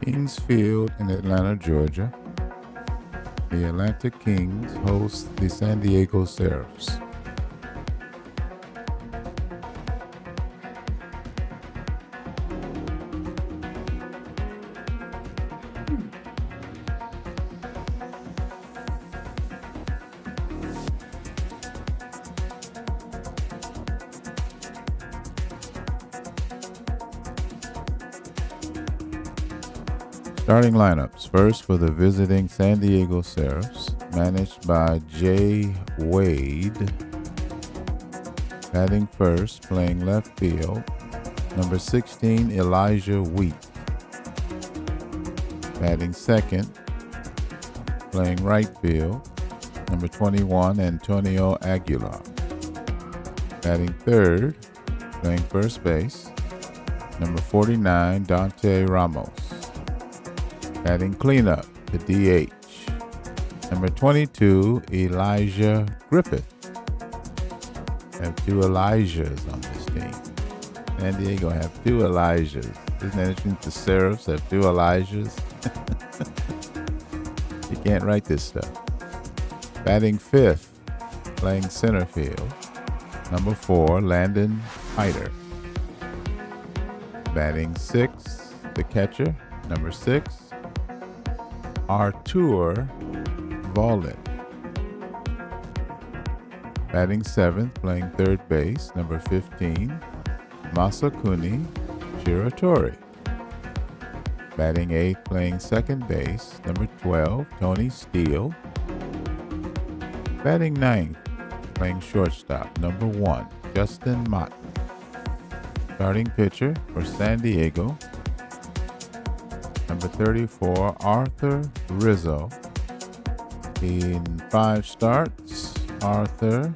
Kings Field in Atlanta, Georgia. The Atlanta Kings host the San Diego Seraphs. Starting lineups. First for the visiting San Diego Seraphs, managed by Jay Wade. Batting first, playing left field, number 16, Elijah Wheat. Batting second, playing right field, number 21, Antonio Aguilar. Batting third, playing first base, number 49, Dante Ramos. Batting cleanup, the DH, number 22, Elijah Griffith. Have two Elijahs on this team. San Diego have two Elijahs. Isn't that interesting? The Seraphs have two Elijahs. You can't write this stuff. Batting fifth, playing center field, number 4, Landon Hyder. Batting sixth, the catcher, number 6, Artur Volin. Batting seventh, playing third base, number 15, Masakuni Shiratori. Batting eighth, playing second base, number 12, Tony Steele. Batting ninth, playing shortstop, number 1, Justin Mott. Starting pitcher for San Diego, number 34, Arthur Rizzo. In 5 starts, Arthur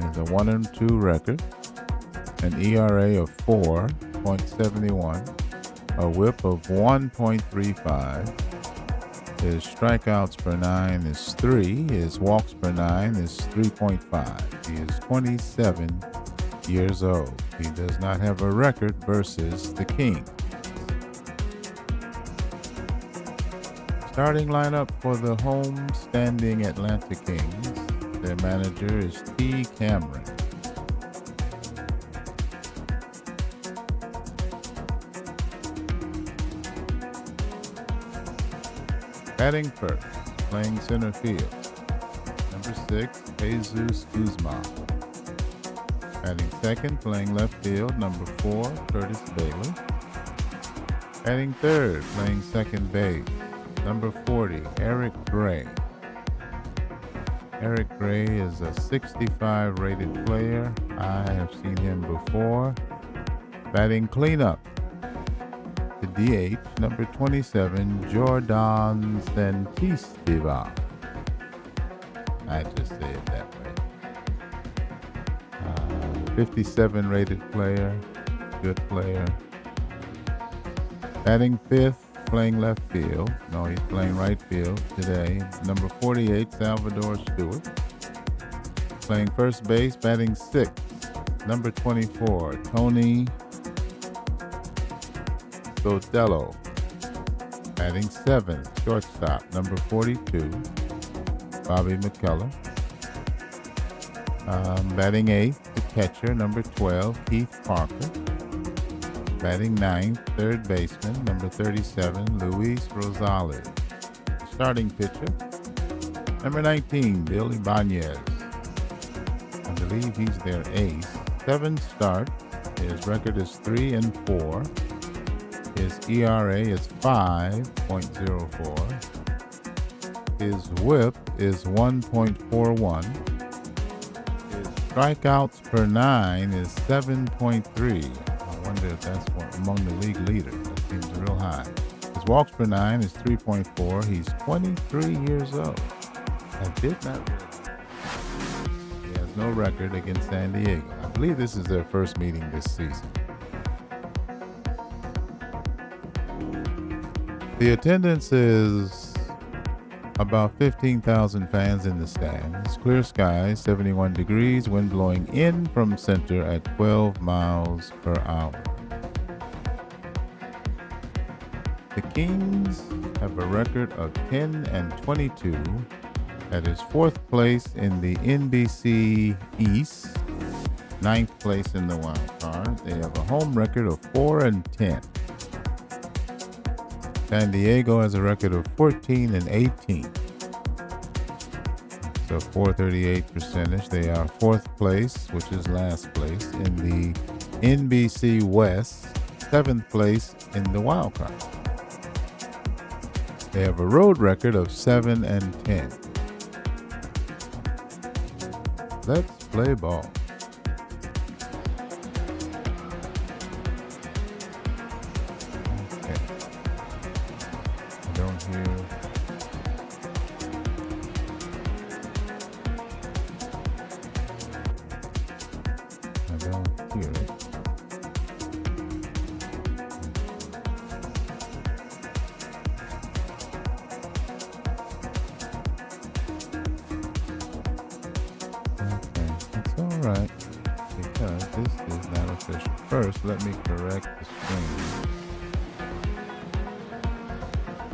is a 1-2 record, an ERA of 4.71, a WHIP of 1.35. His strikeouts per 9 is 3. His walks per 9 is 3.5. He is 27 years old. He does not have a record versus the Kings. Starting lineup for the home-standing Atlanta Kings. Their manager is T. Cameron. Batting first, playing center field, number 6, Jesus Guzman. Batting second, playing left field, number 4, Curtis Bailey. Batting third, playing second base, number 40, Eric Gray. Eric Gray is a 65 rated player. I have seen him before. Batting cleanup, the DH, number 27, Jordan Santistiva. I just say it that way. 57 rated player, good player. Batting fifth, playing left field. No, he's playing right field today. Number 48, Salvador Stewart. Playing first base, batting sixth, number 24, Tony Sotelo. Batting seventh, shortstop, number 42, Bobby McKellar. Batting eighth, the catcher, number 12, Keith Parker. Batting ninth, third baseman, number 37, Luis Rosales. Starting pitcher, number 19, Billy Banez. I believe he's their ace. 7 starts. His record is 3-4. His ERA is 5.04. His WHIP is 1.41. His strikeouts per 9 is 7.3. I wonder if that's among the league leaders. That seems real high. His walks per 9 is 3.4. He's 23 years old. I did not realize. He has no record against San Diego. I believe this is their first meeting this season. The attendance is about 15,000 fans in the stands. Clear skies, 71 degrees, wind blowing in from center at 12 miles per hour. The Kings have a record of 10-22. That is fourth place in the NBC East, ninth place in the wild card. They have a home record of 4-10. San Diego has a record of 14-18. So 438 percentage. They are fourth place, which is last place in the NBC West, seventh place in the wild card. They have a road record of 7-10. Let's play ball. Okay. I don't hear. I don't hear it. Right, because this is not official. First, let me correct the screen.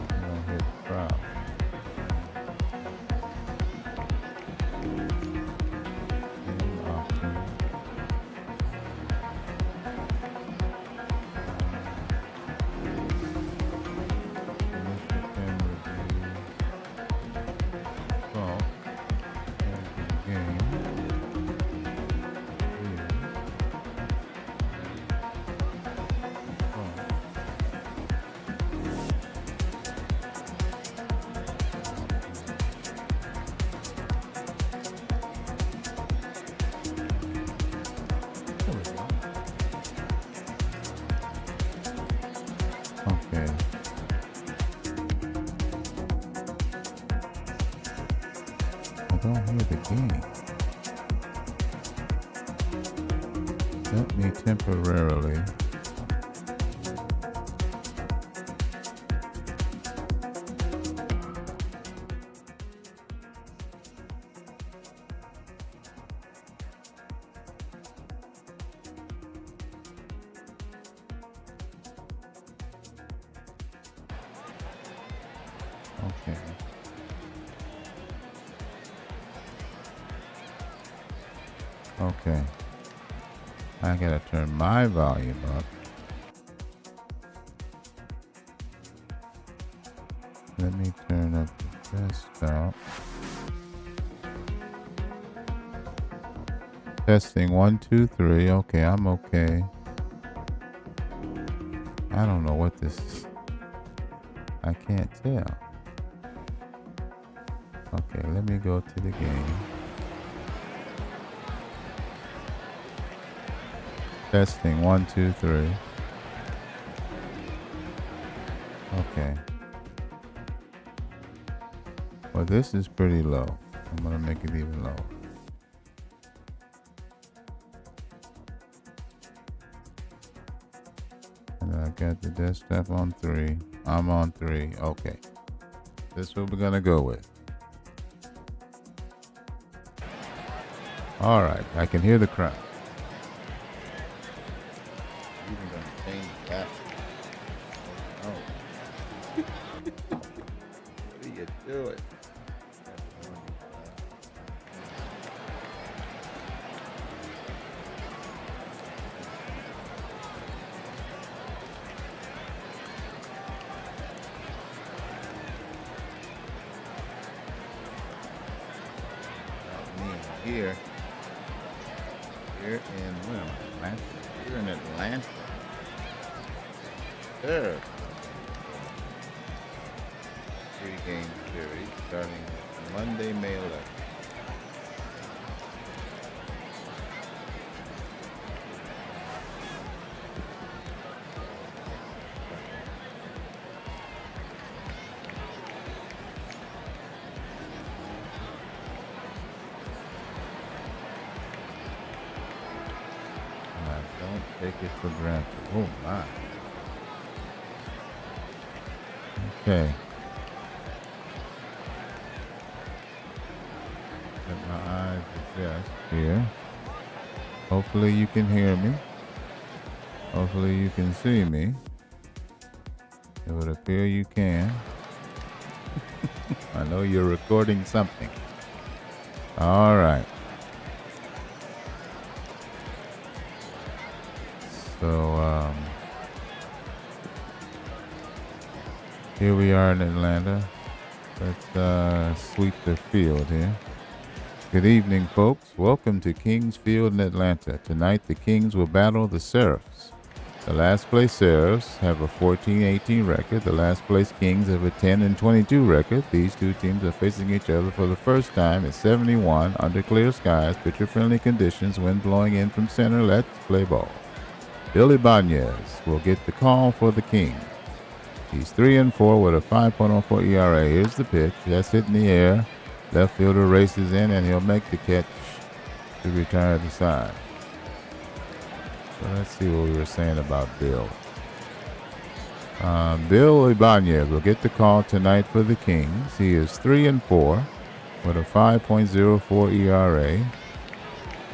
I don't hear the crowd. Game option. Initial pin review. Default. Game. Okay. I don't hear the game. Let me temporarily. Okay. Okay. I gotta turn my volume up. Let me turn up the desktop. Testing 1, 2, 3. Okay, I'm okay. I don't know what this is. I can't tell. Okay, let me go to the game. Testing 1, 2, 3. Okay. Well, this is pretty low. I'm gonna make it even lower. And I got the desktop on 3. I'm on 3. Okay. This is what we're gonna go with. All right, I can hear the crowd. Even gonna change that. Oh. What are you doing? Here in where am I? Atlanta. Here in Atlanta. There. 3-game series starting Monday, May 11th. Don't take it for granted. Oh my. Okay. Let my eyes adjust here. Hopefully you can hear me. Hopefully you can see me. It would appear you can. I know you're recording something. All right. So, here we are in Atlanta. Let's sweep the field here. Good evening, folks. Welcome to Kings Field in Atlanta. Tonight, the Kings will battle the Seraphs. The last place Seraphs have a 14-18 record. The last place Kings have a 10-22 record. These two teams are facing each other for the first time at 71 under clear skies, pitcher-friendly conditions, wind blowing in from center. Let's play ball. Bill Ibanez will get the call for the Kings. He's 3-4 with a 5.04 ERA. Here's the pitch. That's hit in the air. Left fielder races in, and he'll make the catch to retire the side. So let's see what we were saying about Bill. Bill Ibanez will get the call tonight for the Kings. He is 3-4 with a 5.04 ERA.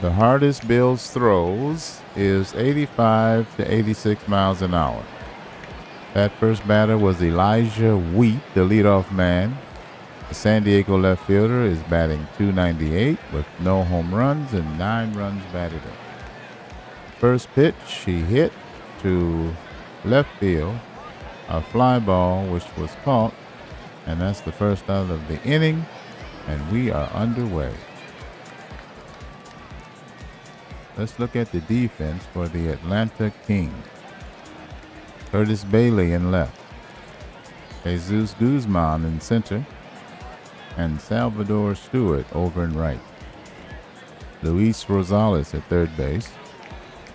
The hardest Bill's throws is 85 to 86 miles an hour. That first batter was Elijah Wheat, the leadoff man. The San Diego left fielder is batting .298 with no home runs and 9 runs batted in. First pitch, he hit to left field, a fly ball which was caught, and that's the first out of the inning, and we are underway. Let's look at the defense for the Atlanta Kings. Curtis Bailey in left, Jesus Guzman in center, and Salvador Stewart over in right. Luis Rosales at third base,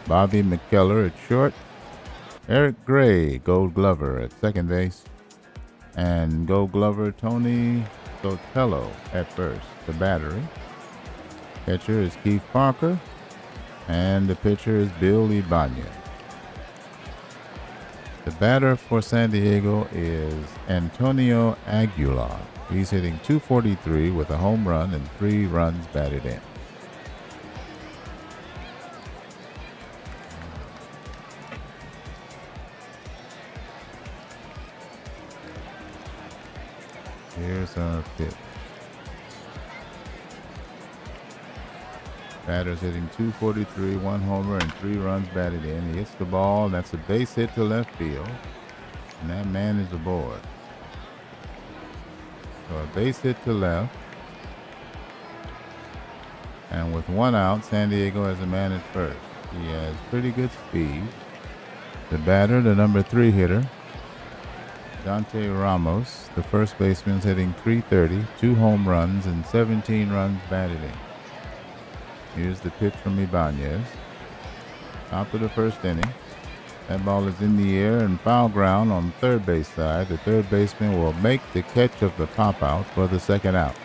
Bobby McKellar at short, Eric Gray, Gold Glover at second base, and Gold Glover Tony Sotelo at first. The battery catcher is Keith Parker, and the pitcher is Bill Ibanez. The batter for San Diego is Antonio Aguilar. He's hitting .243 with a home run and 3 runs batted in. Here's our pitch. Batter's hitting .243, 1 homer and 3 runs batted in. He hits the ball. That's a base hit to left field, and that man is aboard. So a base hit to left, and with 1 out, San Diego has a man at first. He has pretty good speed. The batter, the number 3 hitter, Dante Ramos, the first baseman, is hitting .330, 2 home runs and 17 runs batted in. Here's the pitch from Ibanez. Top of the first inning. That ball is in the air and foul ground on third base side. The third baseman will make the catch of the pop out for the second out.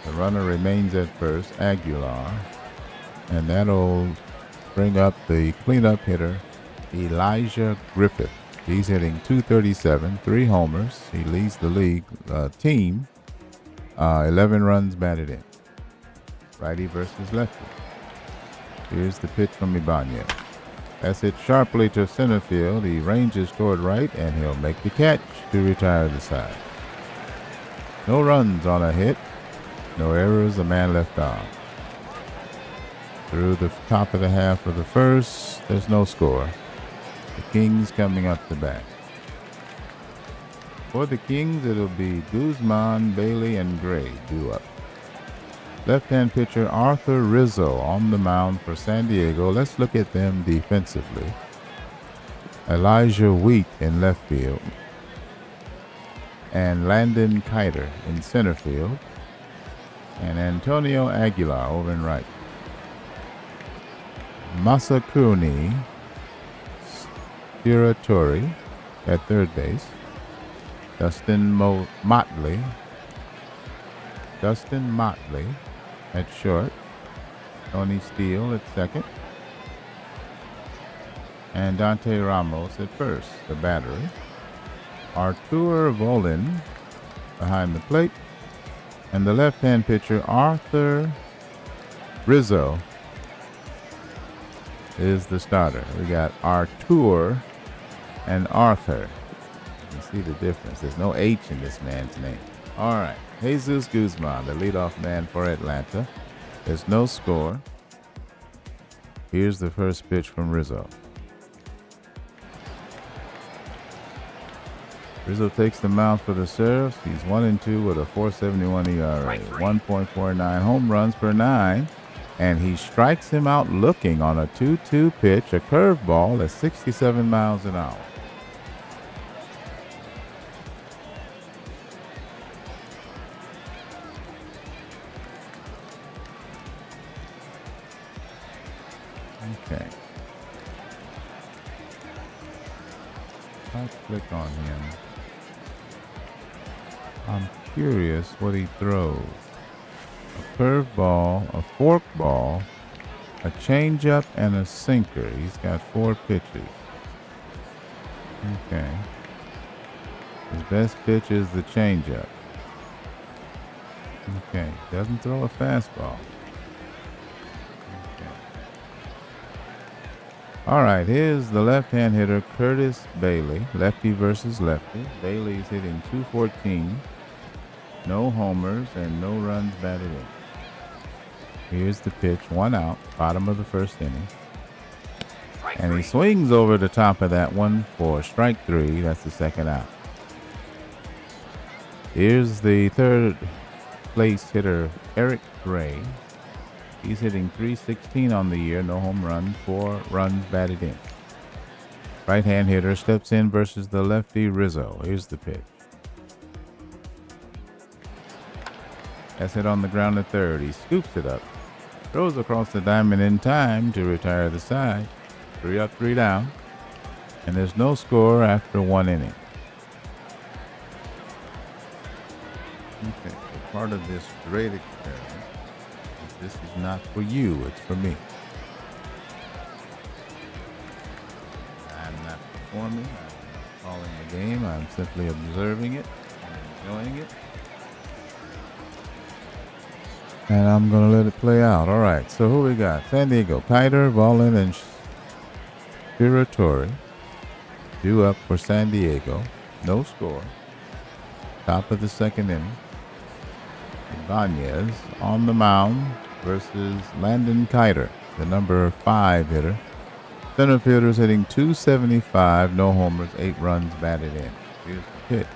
The runner remains at first, Aguilar, and that'll bring up the cleanup hitter, Elijah Griffith. He's hitting .237, 3 homers. He leads the league team, 11 runs batted in. Righty versus lefty. Here's the pitch from Ibanez. That's hit sharply to center field. He ranges toward right, and he'll make the catch to retire the side. No runs on a hit. No errors, a man left on. Through the top of the half of the first, there's no score. The Kings coming up the bat. For the Kings, it'll be Guzman, Bailey, and Gray due up. Left-hand pitcher Arthur Rizzo on the mound for San Diego. Let's look at them defensively. Elijah Wheat in left field, and Landon Kiter in center field, and Antonio Aguilar over in right. Masakuni Spiratori at third base. Dustin Motley at short. Tony Steele at second. And Dante Ramos at first. The battery. Artur Volin behind the plate. And the left-hand pitcher, Arthur Rizzo, is the starter. We got Artur and Arthur. You see the difference. There's no H in this man's name. All right. Jesus Guzman, the leadoff man for Atlanta. There's no score. Here's the first pitch from Rizzo. Rizzo takes the mound for the Seraphs. He's 1-2 with a 4.71 ERA, 1.49 home runs per 9. And he strikes him out looking on a 2-2 pitch, a curveball at 67 miles an hour. Okay. Let's click on him. I'm curious what he throws. A curveball, a forkball, a changeup, and a sinker. He's got 4 pitches. Okay. His best pitch is the changeup. Okay. Doesn't throw a fastball. Okay. All right. Here's the left-hand hitter, Curtis Bailey. Lefty versus lefty. Bailey's hitting .214. No homers and no runs batted in. Here's the pitch, 1 out, bottom of the first inning. And he swings over the top of that one for strike 3. That's the second out. Here's the third place hitter, Eric Gray. He's hitting .316 on the year, no home runs, 4 runs batted in. Right-hand hitter steps in versus the lefty Rizzo. Here's the pitch. That's hit on the ground at third. He scoops it up. Throws across the diamond in time to retire the side. 3 up, 3 down. And there's no score after 1 inning. Okay, so part of this great experiment is this is not for you, it's for me. I'm not performing, I'm not calling the game, I'm simply observing it and enjoying it. And I'm going to let it play out. All right, so who we got? San Diego, Kiter, Volin, and Spiratori. Due up for San Diego. No score. Top of the second inning. Ibanez on the mound versus Landon Kiter, the number 5 hitter. Center fielder's hitting .275, no homers, 8 runs batted in. Here's the pitch.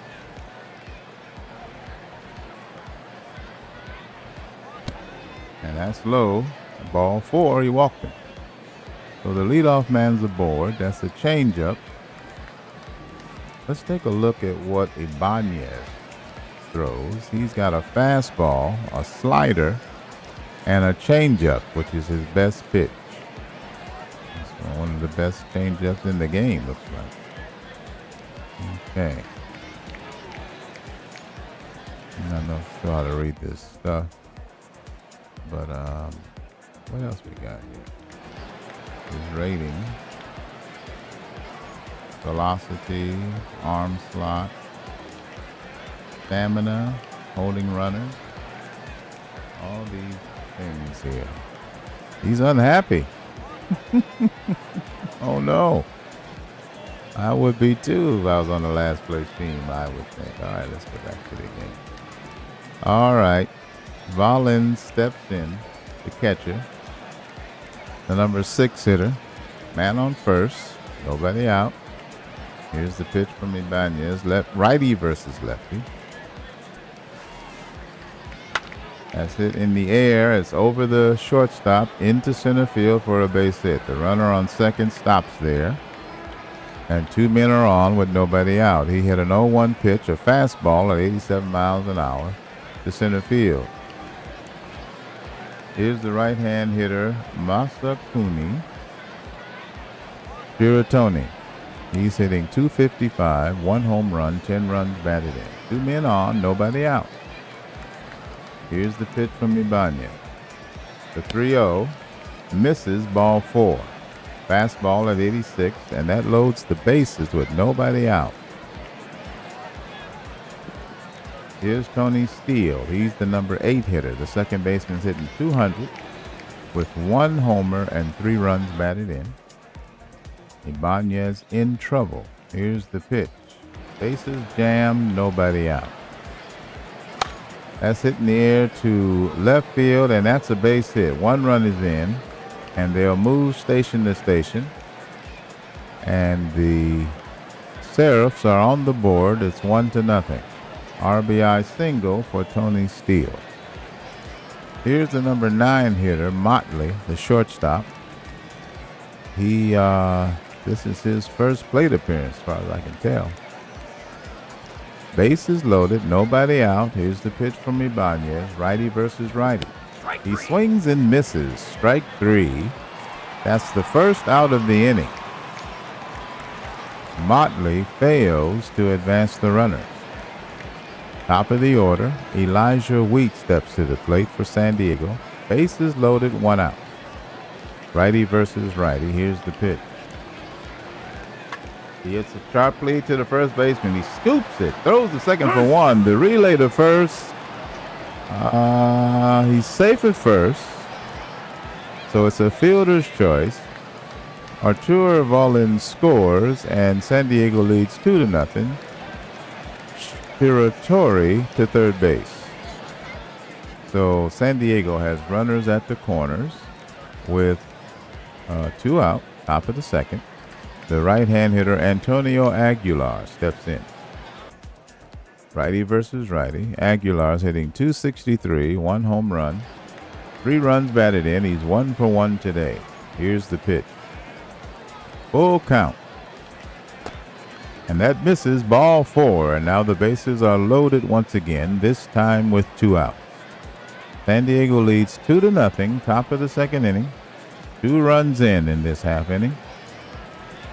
And that's low. Ball 4, he walked him. So the leadoff man's aboard. That's a changeup. Let's take a look at what Ibanez throws. He's got a fastball, a slider, and a changeup, which is his best pitch. It's one of the best changeups in the game, looks like. Okay. I'm not sure how to read this stuff. But what else we got here? His rating, velocity, arm slot, stamina, holding runners, all these things here. He's unhappy. Oh no. I would be too if I was on the last place team, I would think. All right, let's go back to the game. All right. Volin steps in, the catcher. The number 6 hitter. Man on first. Nobody out. Here's the pitch from Ibanez. Righty versus lefty. That's hit in the air. It's over the shortstop into center field for a base hit. The runner on second stops there. And 2 men are on with nobody out. He hit an 0-1 pitch, a fastball at 87 miles an hour to center field. Here's the right-hand hitter, Masakuni Spiritoni. He's hitting .255, 1 home run, 10 runs batted in. 2 men on, nobody out. Here's the pitch from Ibanez. The 3-0 misses, ball 4. Fastball at 86, and that loads the bases with nobody out. Here's Tony Steele. He's the number 8 hitter. The second baseman's hitting .200 with 1 homer and 3 runs batted in. Ibanez in trouble Here's the pitch. Bases jammed, nobody out. That's hit in the air to left field, and that's a base hit. One run is in, and they'll move station to station. And the Seraphs are on the board. It's 1-0. RBI single for Tony Steele. Here's the number 9 hitter, Motley, the shortstop. This is his first plate appearance, as far as I can tell. Bases loaded, nobody out. Here's the pitch from Ibanez, righty versus righty. He swings and misses, strike 3. That's the first out of the inning. Motley fails to advance the runners. Top of the order, Elijah Wheat steps to the plate for San Diego. Bases loaded, 1 out. Righty versus righty. Here's the pitch. He hits it sharply to the first baseman. He scoops it, throws the second for 1. The relay to first. He's safe at first. So it's a fielder's choice. Artur Volin scores, and San Diego leads 2-0. Spiratori to third base. So San Diego has runners at the corners with 2 out, top of the second. The right-hand hitter Antonio Aguilar steps in. Righty versus righty. Aguilar's hitting .263, 1 home run, 3 runs batted in. He's 1 for 1 today. Here's the pitch. Full count. And that misses, ball 4. And now the bases are loaded once again, this time with 2 outs. San Diego leads 2-0, top of the second inning. 2 runs in this half inning.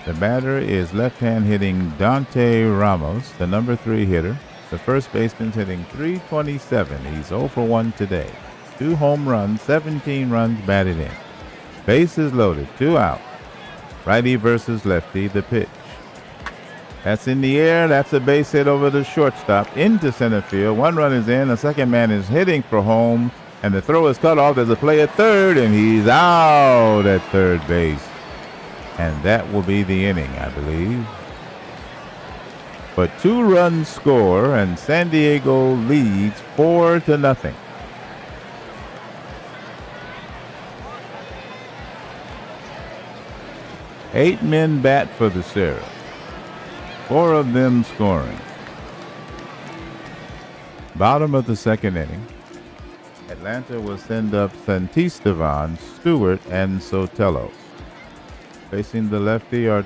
The batter is left-hand hitting Dante Ramos, the number 3 hitter. The first baseman's hitting .327. He's 0 for 1 today. 2 home runs, 17 runs batted in. Bases loaded, 2 out. Righty versus lefty, the pitch. That's in the air. That's a base hit over the shortstop into center field. 1 run is in. The second man is hitting for home, and the throw is cut off. There's a play at third, and he's out at third base. And that will be the inning, I believe. But 2 runs score, and San Diego leads 4-0. Eight men bat for the Seraphs, 4 of them scoring. Bottom of the second inning, Atlanta will send up Santisteban, Stewart, and Sotelo. Facing the lefty are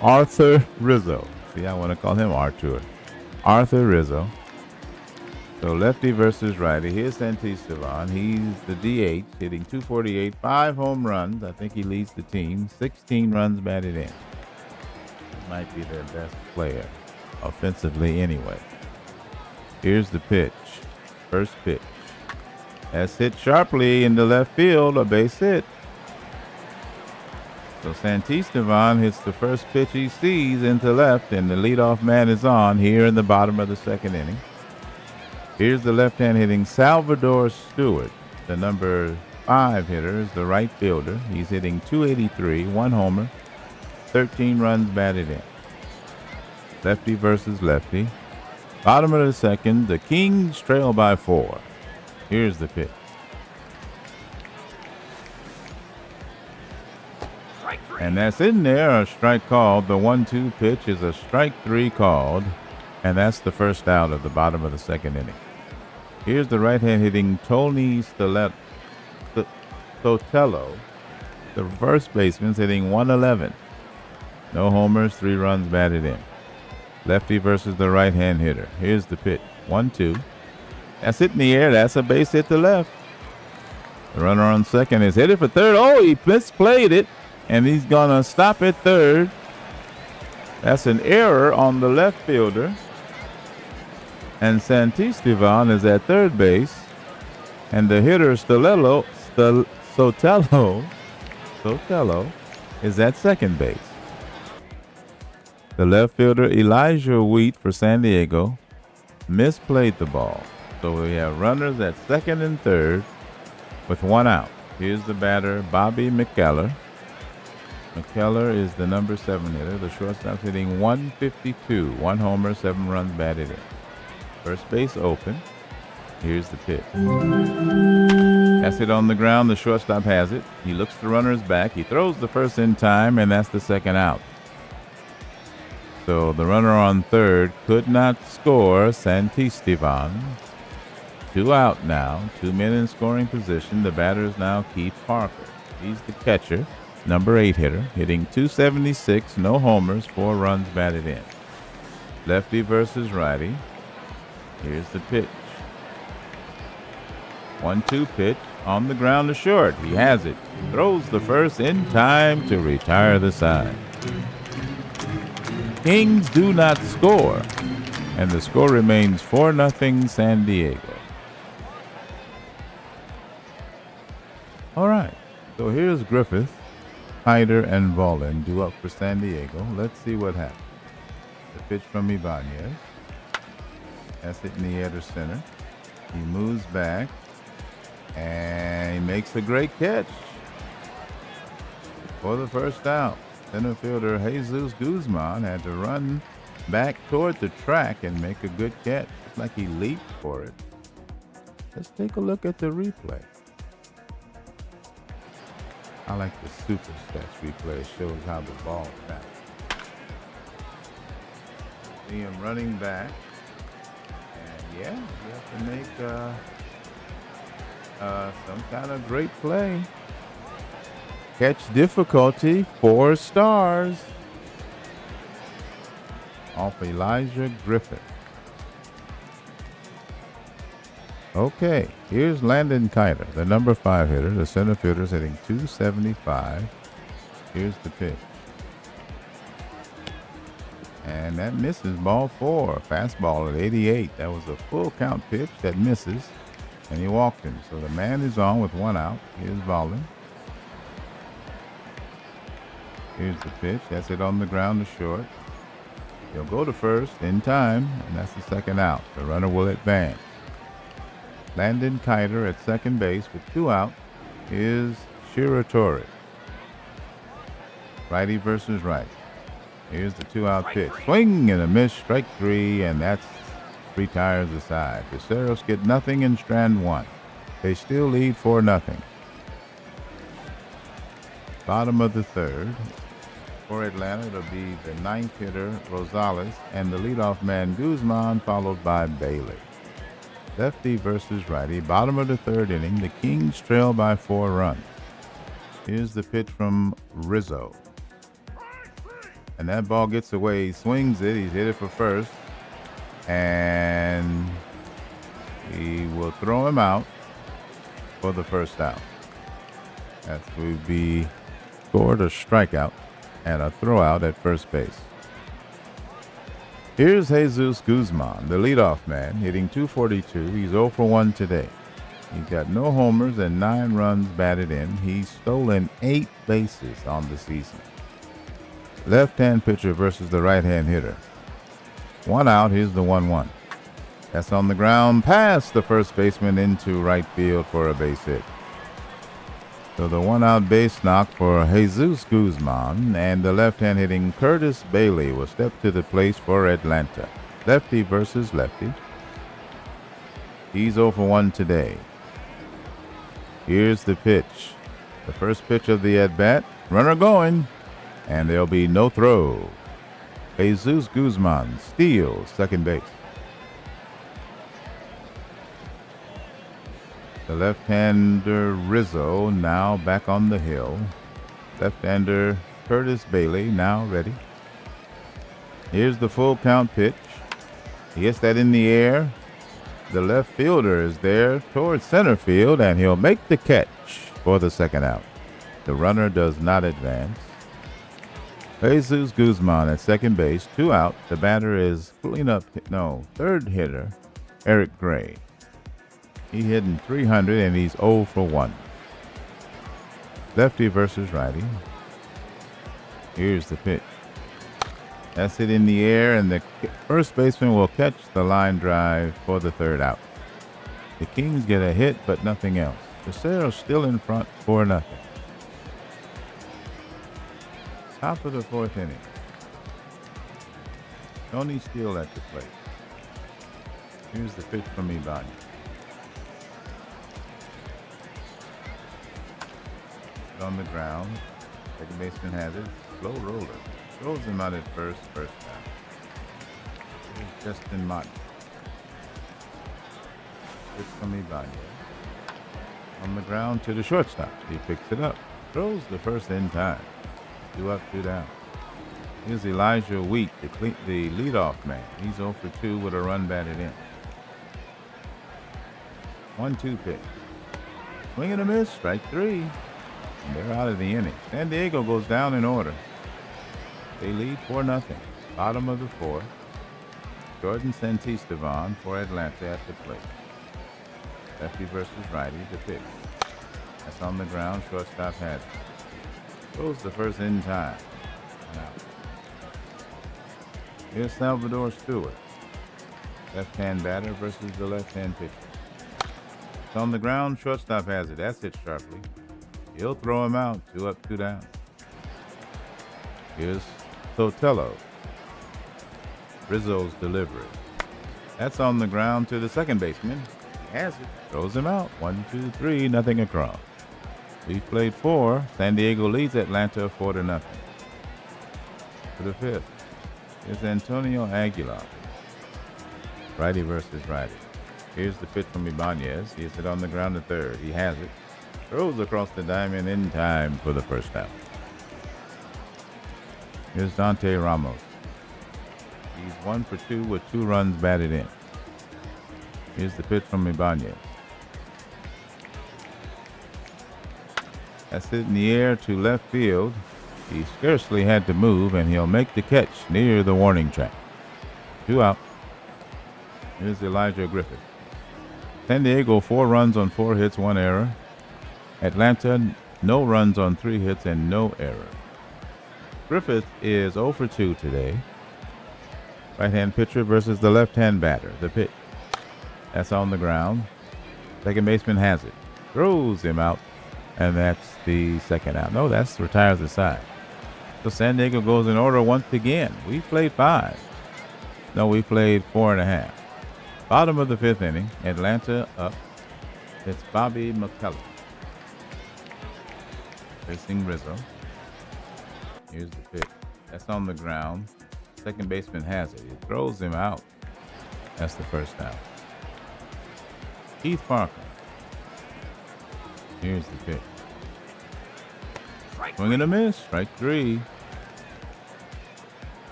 Arthur Rizzo. See, I want to call him Arthur. Arthur Rizzo. So lefty versus righty. Here's Santisteban. He's the DH, hitting .248, 5 home runs. I think he leads the team. 16 runs batted in. He might be their best player, offensively anyway. Here's the pitch. First pitch. That's hit sharply into left field, a base hit. So Santisteban hits the first pitch he sees into left, and the leadoff man is on here in the bottom of the second inning. Here's the left-hand hitting Salvador Stewart, the number 5 hitter, is the right fielder. He's hitting .283, 1 homer, 13 runs batted in. Lefty versus lefty. Bottom of the second, the Kings trail by 4. Here's the pitch. And that's in there, a strike called. The 1-2 pitch is a strike 3 called, and that's the first out of the bottom of the second inning. Here's the right-hand hitting Tony Sotelo. The first baseman's hitting .111. No homers, 3 runs batted in. Lefty versus the right-hand hitter. Here's the pitch. 1-2. That's hit in the air. That's a base hit to left. The runner on second is headed for third. Oh, he misplayed it, and he's going to stop at third. That's an error on the left fielder. And Santisteban is at third base. And the hitter Sotelo is at second base. The left fielder Elijah Wheat for San Diego misplayed the ball. So we have runners at second and third with 1 out. Here's the batter, Bobby McKellar. McKellar is the number 7 hitter. The shortstop's hitting 152. 1 homer, 7 runs batted in. First base open. Here's the pitch. That's it on the ground. The shortstop has it. He looks the runners back. He throws the first in time, and that's the second out. So the runner on third could not score. Santisteban. 2 out now. 2 men in scoring position. The batter is now Keith Parker. He's the catcher, number 8 hitter, hitting .276, no homers, 4 runs batted in. Lefty versus righty. Here's the pitch. 1-2 pitch on the ground to short. He has it. Throws the first in time to retire the side. Kings do not score, and the score remains 4-0 San Diego. All right, so here's Griffith, Hyder, and Volin due up for San Diego. Let's see what happens. The pitch from Ibanez. That's it in the air to center. He moves back, and he makes a great catch for the first out. Center fielder Jesus Guzman had to run back toward the track and make a good catch. It's like he leaped for it. Let's take a look at the replay. I like the Super Stats replay. It shows how the ball bounced. See him running back. And yeah, you have to make some kind of great play. Catch difficulty, 4 stars. Off Elijah Griffith. Okay, here's Landon Kiter, the number 5 hitter. The center fielder's hitting .275. Here's the pitch. And that misses, ball 4. Fastball at 88. That was a full count pitch that misses. And he walked him. So the man is on with 1 out. Here's Volin. Here's the pitch. That's it on the ground to short. He'll go to first in time, and that's the second out. The runner will advance. Landon Kiter at second base with 2 out is Shiratori. Righty versus righty. Here's the 2-out pitch. Swing and a miss, strike 3, and that's retires the side. The Seraphs get nothing in strand 1. They still lead 4-0. Bottom of the third. For Atlanta, it'll be the 9th hitter, Rosales, and the leadoff man, Guzman, followed by Bailey. Lefty versus righty. Bottom of the third inning. The Kings trail by 4 runs. Here's the pitch from Rizzo. And that ball gets away. He swings it. He's hit it for first. And he will throw him out for the first out. That would be scored a strikeout and a throwout at first base. Here's Jesus Guzman, the leadoff man, hitting .242. He's 0 for 1 today. He's got no homers and 9 runs batted in. He's stolen 8 bases on the season. Left-hand pitcher versus the right-hand hitter. 1 out. Here's the 1-1. That's on the ground past the first baseman into right field for a base hit. So the 1-out base knock for Jesus Guzman, and the left-hand hitting Curtis Bailey will step to the plate for Atlanta. Lefty versus lefty. He's 0 for 1 today. Here's the pitch. The first pitch of the at-bat. Runner going, and there'll be no throw. Jesus Guzman steals second base. The left-hander Rizzo now back on the hill. Left-hander Curtis Bailey now ready. Here's the full count pitch. He gets that in the air. The left fielder is there towards center field, and he'll make the catch for the second out. The runner does not advance. Jesus Guzman at second base, 2 out. The batter is third hitter, Eric Gray. He hitting .300, and he's 0 for 1. Lefty versus righty. Here's the pitch. That's it in the air, and the first baseman will catch the line drive for the third out. The Kings get a hit, but nothing else. The Seraphs still in front, 4-0. Top of the fourth inning. Tony Steele at the plate. Here's the pitch from Ibanez. On the ground. Second baseman has it. Slow roller. Throws him out at first down. Here's Justin Mott. Pitch from Ibanez. On the ground to the shortstop. He picks it up. Throws the first in time. 2 up, 2 down. Here's Elijah Wheat, the leadoff man. He's 0 for 2 with a run batted in. 1-2 pitch. Swing and a miss. Strike 3. And they're out of the inning. San Diego goes down in order. They lead 4-0. Bottom of the fourth. Jordan Santisteban for Atlanta at the plate. Lefty versus righty, the pitch. That's on the ground. Shortstop has it. Throws the first in time. And out. Here's Salvador Stewart. Left-hand batter versus the left-hand pitcher. It's on the ground. Shortstop has it. That's hit sharply. He'll throw him out. 2 up, 2 down. Here's Sotelo. Rizzo's delivery. That's on the ground to the second baseman. He has it. Throws him out. 1, 2, 3, nothing across. We've played 4. San Diego leads Atlanta 4-0. For the fifth, here's Antonio Aguilar. Righty versus righty. Here's the pitch from Ibanez. He hits it on the ground to third. He has it. Throws across the diamond in time for the first out. Here's Dante Ramos. He's 1 for 2 with 2 runs batted in. Here's the pitch from Ibanez. That's it in the air to left field. He scarcely had to move, and he'll make the catch near the warning track. 2 out. Here's Elijah Griffith. San Diego 4 runs on 4 hits, 1 error. Atlanta no runs on 3 hits and no error. Griffith is 0 for 2 today. Right-hand pitcher versus the left-hand batter. The pitch. That's on the ground. Second baseman has it. Throws him out. And that's the second out. No, that's retires the side. So San Diego goes in order once again. We played 5. No, we played 4.5. Bottom of the 5th inning. Atlanta up. It's Bobby McCullough facing Rizzo. Here's the pitch. That's on the ground. Second baseman has it. He throws him out. That's the first out. Keith Parker. Here's the pitch. Swing and a miss. Strike 3.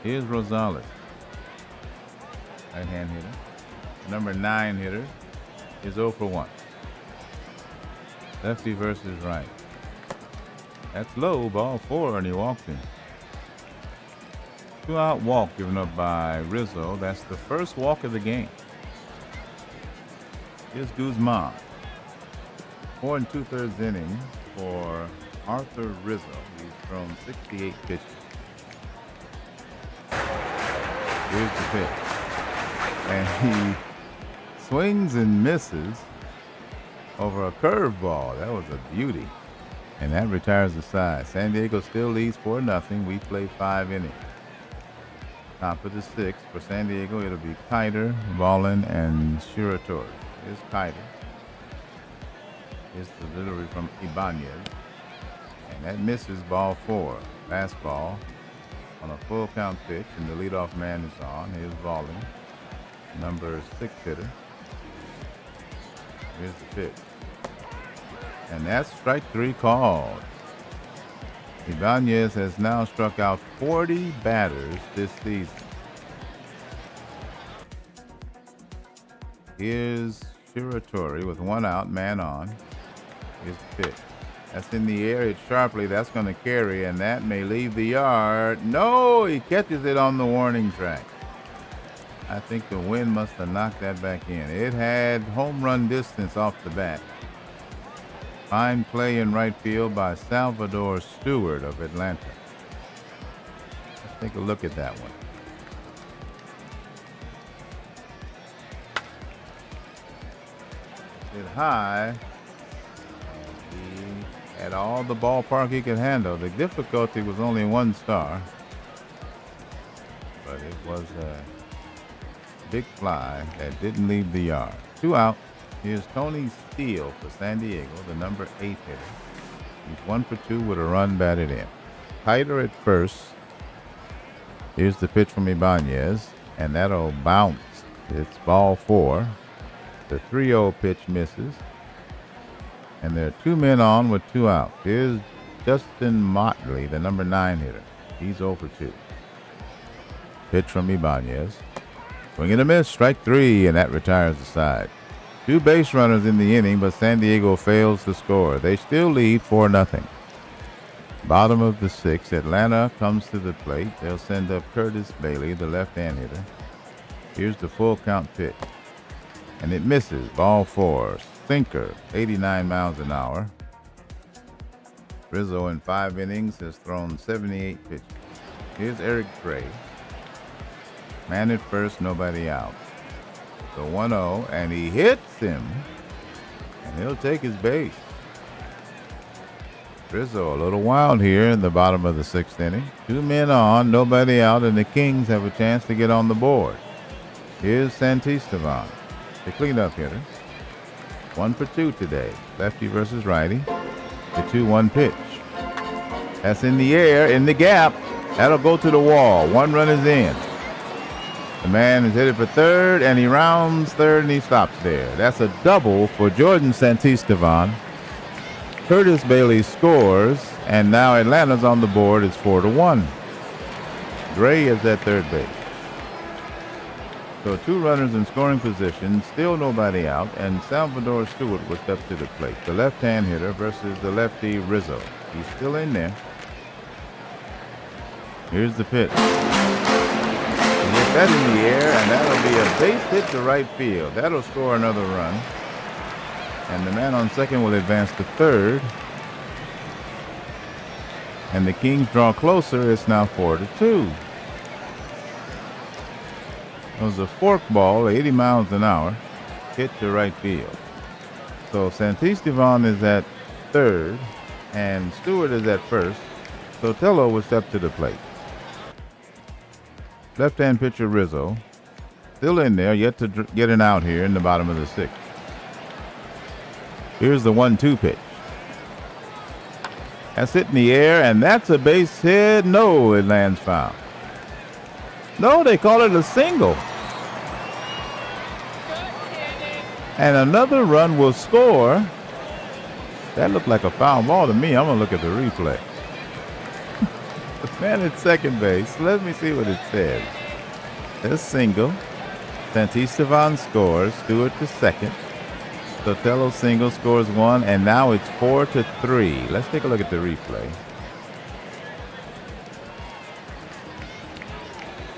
Here's Rosales. Right-hand hitter. Number 9 hitter is 0 for 1. Lefty versus right. That's low. Ball 4, and he walked him. 2-out walk given up by Rizzo. That's the first walk of the game. Here's Guzman. 4 2/3 innings for Arthur Rizzo. He's thrown 68 pitches. Here's the pitch. And he swings and misses over a curveball. That was a beauty. And that retires the side. San Diego still leads 4-0. We play 5 innings. Top of the 6th for San Diego, it'll be Kiter, Ballin, and Shiratori. Here's Kiter. Here's the delivery from Ibanez. And that misses ball 4. Fastball on a full count pitch, and the leadoff man is on. Here's Ballin, number 6 hitter. Here's the pitch. And that's strike 3 called. Ibanez has now struck out 40 batters this season. Here's Shiratori with 1 out, man on. Here's the pitch. That's in the air. It's sharply. That's going to carry, and that may leave the yard. No, he catches it on the warning track. I think the wind must have knocked that back in. It had home run distance off the bat. Fine play in right field by Salvador Stewart of Atlanta. Let's take a look at that one. Hit high. He Had all the ballpark he could handle. The difficulty was only 1 star, but it was a big fly that didn't leave the yard. 2 out. Here's Tony Steele for San Diego, the number 8 hitter. He's 1 for 2 with a run batted in. Tighter at first. Here's the pitch from Ibanez, and that'll bounce. It's ball 4. The 3-0 pitch misses. And there are 2 men on with 2 outs. Here's Justin Motley, the number 9 hitter. He's 0 for 2. Pitch from Ibanez. Swing and a miss, strike 3, and that retires the side. 2 base runners in the inning, but San Diego fails to score. They still lead 4-0. Bottom of the 6th, Atlanta comes to the plate. They'll send up Curtis Bailey, the left-hand hitter. Here's the full count pitch. And it misses, ball 4. Sinker, 89 miles an hour. Rizzo in 5 innings has thrown 78 pitches. Here's Eric Gray. Man at first, nobody out. So 1-0, and he hits him, and he'll take his base. Rizzo a little wild here in the bottom of the 6th inning. 2 men on, nobody out, and the Kings have a chance to get on the board. Here's Santisteban, the cleanup hitter. 1 for 2 today. Lefty versus righty. The 2-1 pitch. That's in the air, in the gap. That'll go to the wall. 1 run is in. The man is headed for third, and he rounds third, and he stops there. That's a double for Jordan Santisteban. Curtis Bailey scores, and now Atlanta's on the board. It's 4-1. Gray is at third base. So 2 runners in scoring position, still nobody out, and Salvador Stewart will step to the plate. The left-hand hitter versus the lefty Rizzo. He's still in there. Here's the pitch. Get that in the air, and that'll be a base hit to right field. That'll score another run. And the man on second will advance to third. And the Kings draw closer. It's now 4-2. It was a fork ball, 80 miles an hour, hit to right field. So Santisteban is at third, and Stewart is at first. Sotelo will step to the plate. Left-hand pitcher Rizzo, still in there, yet to get an out here in the bottom of the 6th. Here's the 1-2 pitch. That's hit in the air, and that's a base hit. No, it lands foul. No, they call it a single. And another run will score. That looked like a foul ball to me. I'm going to look at the replay. The man at second base. Let me see what it says. There's single. Santisteban scores. Stewart to second. Sotelo single scores 1, and now it's 4-3. Let's take a look at the replay.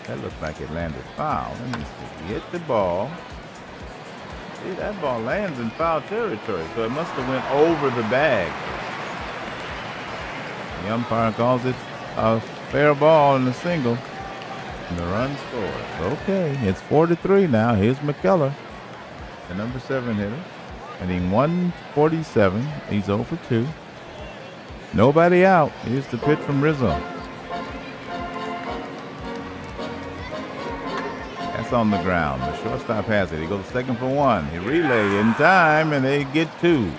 That looked like it landed foul. Let me see. He hit the ball. See, that ball lands in foul territory, so it must have went over the bag. The umpire calls it a fair ball and a single. And the run scores. Okay, it's 4-3 now. Here's McKellar, the number 7 hitter. Hitting 147. He's 0 for 2. Nobody out. Here's the pitch from Rizzo. That's on the ground. The shortstop has it. He goes second for 1. He relay in time, and they get 2.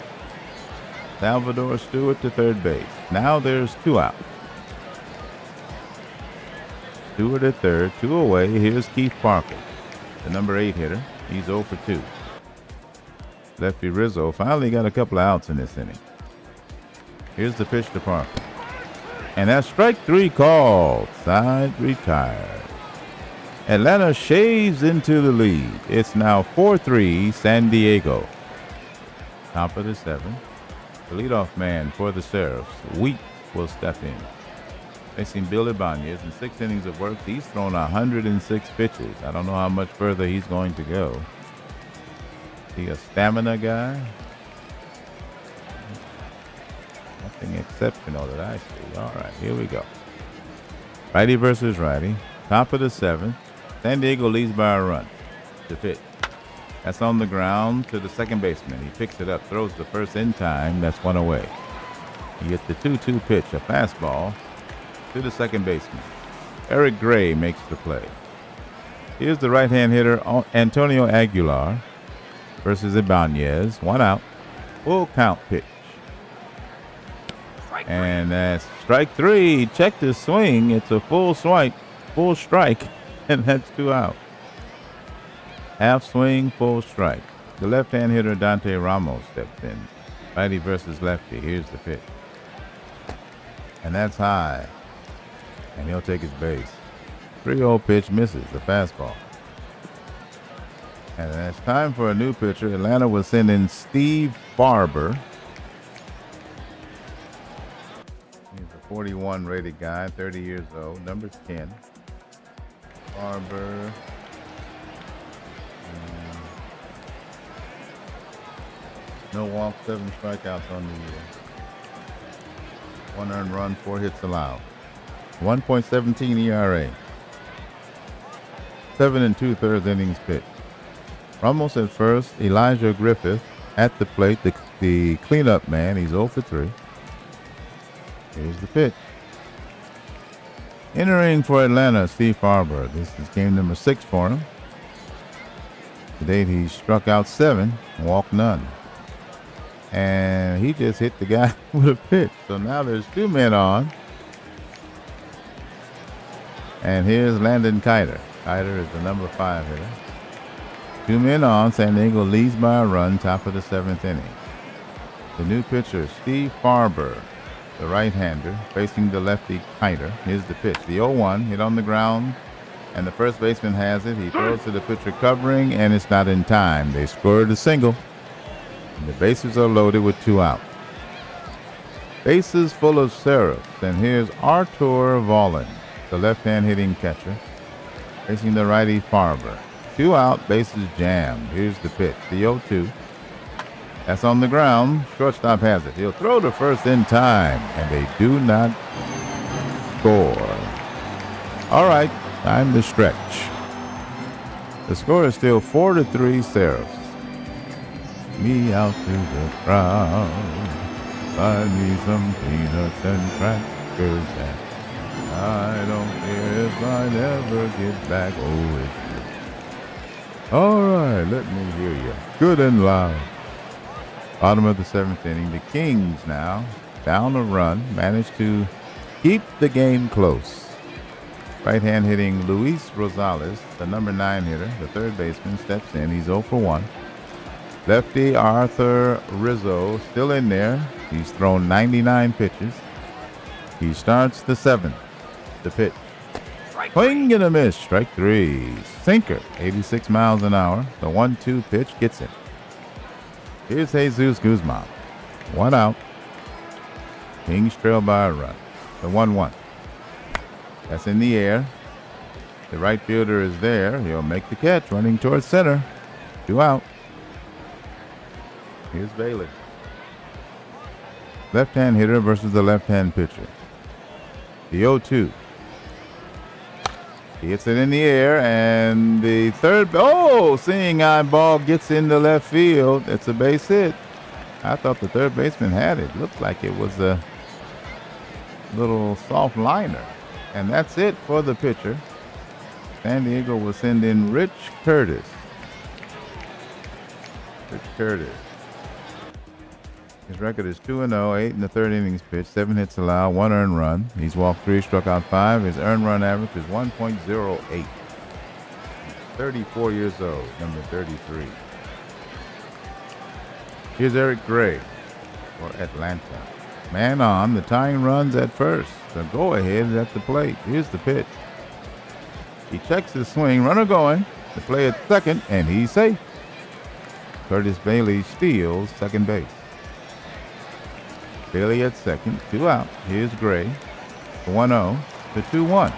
Salvador Stewart to third base. Now there's 2 out. Stewart at third, 2 away. Here's Keith Parker, the number 8 hitter. He's 0 for 2. Lefty Rizzo finally got a couple of outs in this inning. Here's the pitch to Parker. And that's strike 3 called. Side retired. Atlanta shaves into the lead. It's now 4-3 San Diego. Top of the 7th. The leadoff man for the Seraphs, Wheat, will step in. Facing Bill Ibanez in 6 innings of work. He's thrown 106 pitches. I don't know how much further he's going to go. He a stamina guy? Nothing exceptional that I see. All right, here we go. Righty versus righty. Top of the 7th. San Diego leads by a run. The pitch. That's on the ground to the second baseman. He picks it up, throws the first in time. That's 1 away. He gets the 2-2 pitch, a fastball to the second baseman. Eric Gray makes the play. Here's the right-hand hitter, Antonio Aguilar versus Ibanez. 1 out. Full count pitch. And that's strike 3. Check the swing. It's a full strike, and that's 2 out. Half swing, full strike. The left-hand hitter, Dante Ramos, steps in. Righty versus lefty. Here's the pitch. And that's high. And he'll take his base. 3-0 pitch misses, the fastball. And it's time for a new pitcher. Atlanta will send in Steve Barber. He's a 41 rated guy, 30 years old, number 10. Barber. No walks, 7 strikeouts on the year. 1 earned run, 4 hits allowed. 1.17 ERA. 7 2/3 innings pitched. Ramos at first. Elijah Griffith at the plate, the cleanup man. He's 0 for 3. Here's the pitch. Entering for Atlanta, Steve Barber. This is game number 6 for him. To date, he struck out 7, walked none. And he just hit the guy with a pitch. So now there's 2 men on. And here's Landon Kiter. Kiter is the number 5 hitter. 2 men on. San Diego leads by a run, top of the 7th inning. The new pitcher, Steve Barber, the right-hander, facing the lefty Kiter. Here's the pitch. The 0-1 hit on the ground, and the first baseman has it. He throws to the pitcher covering, and it's not in time. They scored a single. And the bases are loaded with 2 out. Bases full of Seraphs. And here's Artur Volin, the left-hand hitting catcher, facing the righty Barber. 2 out, bases jammed. Here's the pitch. The 0-2. That's on the ground. Shortstop has it. He'll throw to first in time, and they do not score. All right, time to stretch. The score is still 4-3 Seraphs. Me out to the crowd. Buy me some peanuts and crackers. And I don't care if I never get back. Oh, it's good. All right, let me hear you. Good and loud. Bottom of the 7th inning. The Kings now down a run. Managed to keep the game close. Right-hand hitting Luis Rosales, the number 9 hitter, the third baseman, steps in. He's 0 for 1. Lefty Arthur Rizzo still in there. He's thrown 99 pitches. He starts the 7th. The pitch. Swing and a miss. Strike 3. Sinker. 86 miles an hour. The 1-2 pitch gets him. Here's Jesus Guzman. 1 out. Kings trail by a run. The 1-1. That's in the air. The right fielder is there. He'll make the catch, running towards center. 2 out. Here's Bailey. Left-hand hitter versus the left-hand pitcher. The 0-2. He hits it in the air, and the third, seeing eye ball gets into left field. It's a base hit. I thought the third baseman had it. Looked like it was a little soft liner. And that's it for the pitcher. San Diego will send in Rich Curtis. His record is 2-0, 8 in the 3rd innings pitched, 7 hits allowed, 1 earned run. He's walked 3, struck out 5. His earned run average is 1.08. He's 34 years old, number 33. Here's Eric Gray for Atlanta. Man on, the tying runs at first. The go-ahead is at the plate. Here's the pitch. He checks his swing, runner going. The play at second, and he's safe. Curtis Bailey steals second base. Bailey at second, 2 out. Here's Gray. 1-0 to 2-1.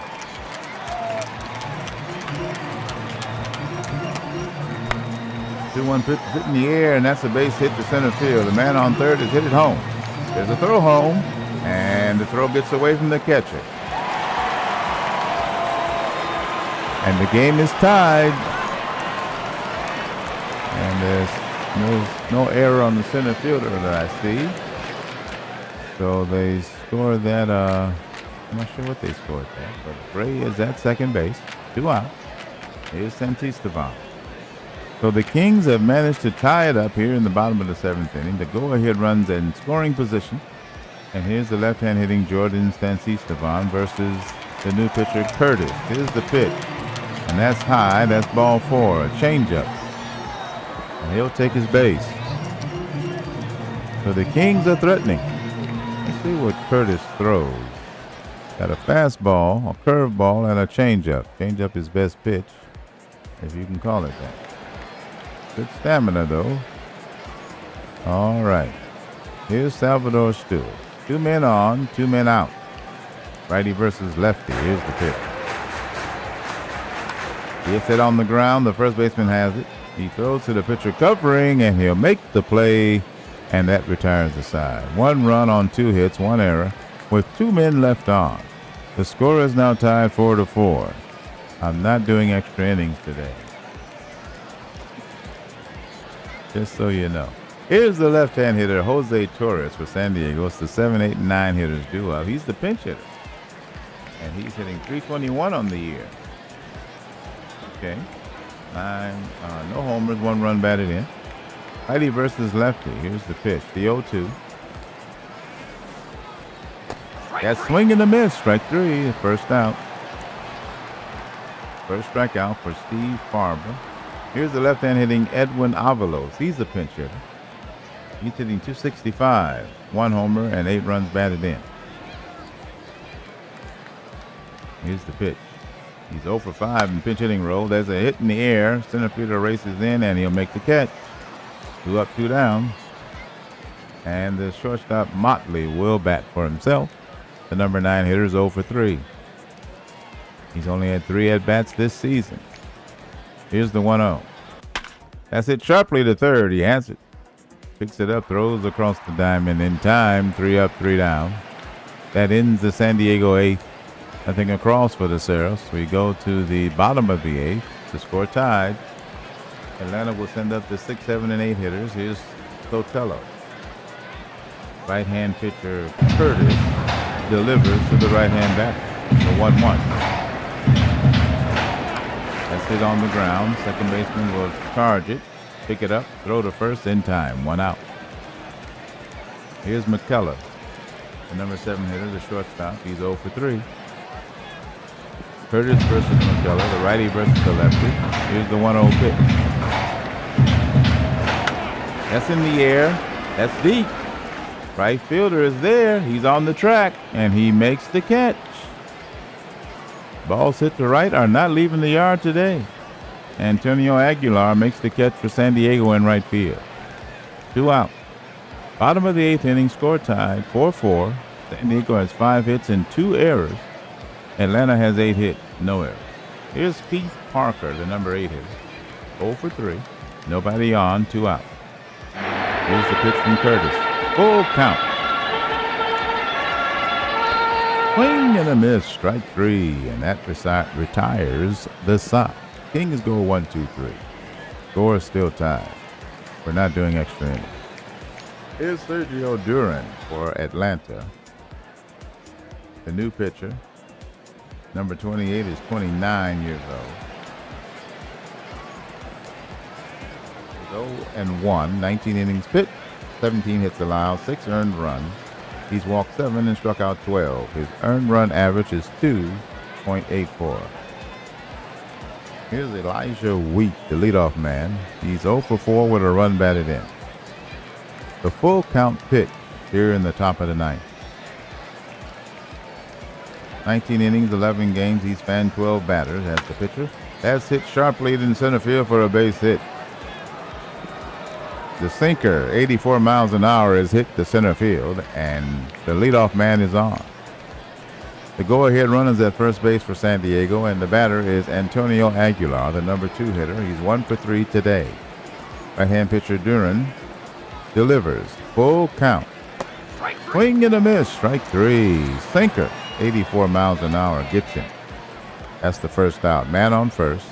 Pitch is hit in the air, and that's a base hit to center field. The man on third has hit it home. There's a throw home, and the throw gets away from the catcher. And the game is tied. And there's no error on the center fielder that I see. So they scored that. I'm not sure what they scored there, but Bray is at second base. 2 out. Here's Santisteban. So the Kings have managed to tie it up here in the bottom of the 7th inning. The go-ahead runs in scoring position. And here's the left-hand hitting Jordan Santisteban versus the new pitcher Curtis. Here's the pitch. And that's high. That's ball 4. A changeup. And he'll take his base. So the Kings are threatening. Let's see what Curtis throws. Got a fastball, a curveball, and a changeup. Changeup is best pitch, if you can call it that. Good stamina, though. All right. Here's Salvador Stewart. 2 men on, 2 men out. Righty versus lefty. Here's the pitch. He hits it on the ground. The first baseman has it. He throws to the pitcher covering, and he'll make the play, and that retires the side. 1 run on 2 hits, 1 error, with 2 men left on. The score is now tied 4-4. I'm not doing extra innings today. Just so you know. Here's the left-hand hitter, Jose Torres for San Diego. It's the 7, 8, and 9 hitters duo. He's the pinch hitter. And he's hitting .321 on the year. Okay. 9, no homers, 1 run batted in. Righty versus lefty. Here's the pitch. The 0-2. That swing and a miss. Strike 3. First out. First strikeout for Steve Farber. Here's the left-hand hitting Edwin Avalos. He's a pinch hitter. He's hitting .265. 1 homer and 8 runs batted in. Here's the pitch. He's 0 for 5 in pinch hitting role. There's a hit in the air. Center fielder races in and he'll make the catch. 2 up, 2 down. And the shortstop Motley will bat for himself. The number 9 hitter is 0 for 3. He's only had 3 at-bats this season. Here's the 1-0. That's hit sharply to third. He has it. Picks it up, throws across the diamond in time. 3 up, 3 down. That ends the San Diego 8th. Nothing across for the Seraphs. We go to the bottom of the 8th. The score tied. Atlanta will send up the 6, 7, and 8 hitters. Here's Sotelo. Right-hand pitcher Curtis delivers to the right-hand batter. The 1-1. That's hit on the ground. Second baseman will charge it, pick it up, throw to first in time. 1 out. Here's McKellar, the number 7 hitter, the shortstop. He's 0 for 3. Curtis versus McKellar, the righty versus the lefty. Here's the 1-0 pitch. That's in the air. That's deep. Right fielder is there. He's on the track, and he makes the catch. Balls hit to right are not leaving the yard today. Antonio Aguilar makes the catch for San Diego in right field. 2 out. Bottom of the 8th inning, score tied 4-4. San Diego has 5 hits and 2 errors. Atlanta has 8 hits, no errors. Here's Keith Parker, the number 8 hitter. 0 for 3. Nobody on, 2 out. Here's the pitch from Curtis. Full count. Swing and a miss, strike 3, and that retires the side. Kings go 1, 2, 3. Score is still tied. We're not doing extra innings. Here's Sergio Duran for Atlanta. The new pitcher, number 28, is 29 years old. He's 0-1, 19 innings pitched, 17 hits allowed, 6 earned runs. He's walked 7 and struck out 12. His earned run average is 2.84. Here's Elijah Wheat, the leadoff man. He's 0 for 4 with a run batted in. The full count pitch here in the top of the 9th. 19 innings, 11 games. He's fanned 12 batters as the pitcher. That's hit sharply in center field for a base hit. The sinker, 84 miles an hour, has hit the center field, and the leadoff man is on. The go-ahead runner is at first base for San Diego, and the batter is Antonio Aguilar, the number 2 hitter. He's 1 for 3 today. Right-hand pitcher Duran delivers. Full count. Swing and a miss. Strike 3. Sinker, 84 miles an hour, gets him. That's the first out. Man on first.